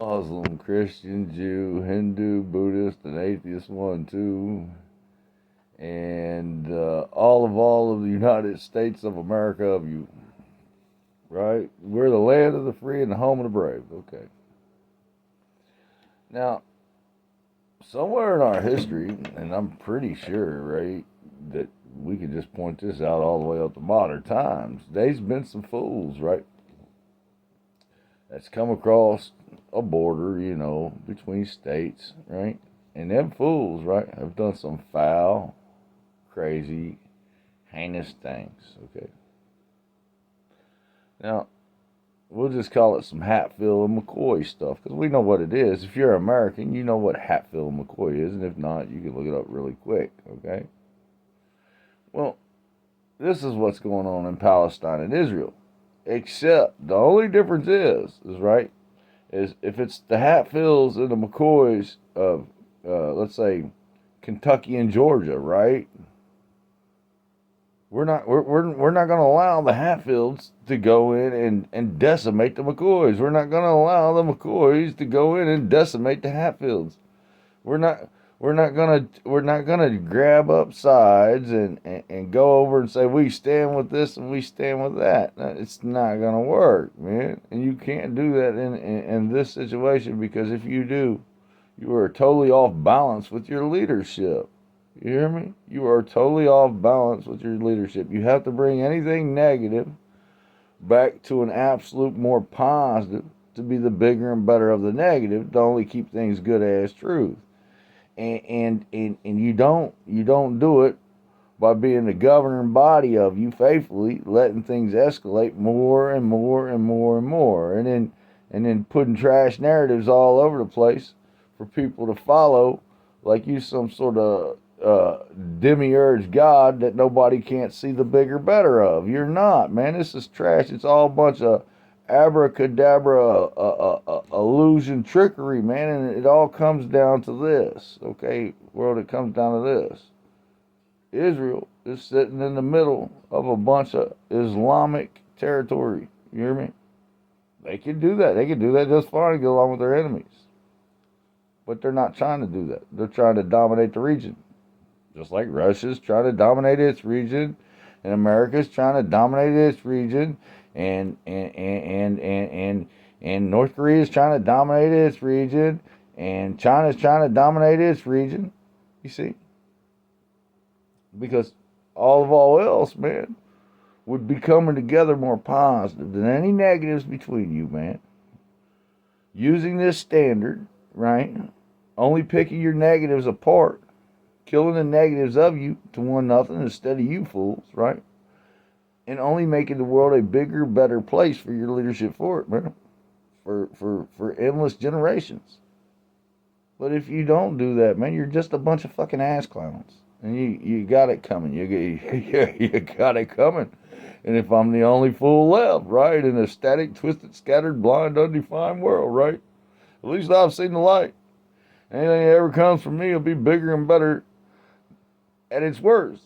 Muslim, Christian, Jew, Hindu, Buddhist, and atheist one too, and all of the United States of America of you. Right? We're the land of the free and the home of the brave. Okay. Now, somewhere in our history, and I'm pretty sure, right, that we could just point this out all the way up to modern times. There's been some fools, right, that's come across a border, between states, right? And them fools, right, have done some foul, crazy, heinous things, okay? Now, we'll just call it some Hatfield and McCoy stuff, because we know what it is. If you're American, you know what Hatfield and McCoy is, and if not, you can look it up really quick, okay? Well, this is what's going on in Palestine and Israel. Except the only difference is right, is if it's the Hatfields and the McCoys of, let's say, Kentucky and Georgia, right? We're not going to allow the Hatfields to go in and decimate the McCoys. We're not going to allow the McCoys to go in and decimate the Hatfields. We're not we're not gonna grab up sides and go over and say we stand with this and we stand with that. It's not gonna work, man. And you can't do that in this situation, because if you do, you are totally off balance with your leadership. You hear me? You are totally off balance with your leadership. You have to bring anything negative back to an absolute more positive to be the bigger and better of the negative to only keep things good as truth. And you don't do it by being the governing body of you faithfully letting things escalate more and more and more and more, and then putting trash narratives all over the place for people to follow, like you some sort of demiurge god that nobody can't see the bigger better of. You're not, man. This is trash. It's all a bunch of abracadabra, illusion, trickery, man, and it all comes down to this, okay, world, it comes down to this. Israel is sitting in the middle of a bunch of Islamic territory, you hear me? They can do that. They can do that just fine and get along with their enemies. But they're not trying to do that. They're trying to dominate the region. Just like Russia's trying to dominate its region, and America's trying to dominate its region, and North Korea is trying to dominate its region, and China's trying to dominate its region. You see? Because all else, man, would be coming together more positive than any negatives between you, man. Using this standard, right? Only picking your negatives apart, killing the negatives of you to 1-0 instead of you fools, right? And only making the world a bigger, better place for your leadership for it, man. For endless generations. But if you don't do that, man, you're just a bunch of fucking ass clowns. And you got it coming. You got it coming. And if I'm the only fool left, right, in a static, twisted, scattered, blind, undefined world, right, at least I've seen the light. Anything that ever comes from me will be bigger and better at its worst.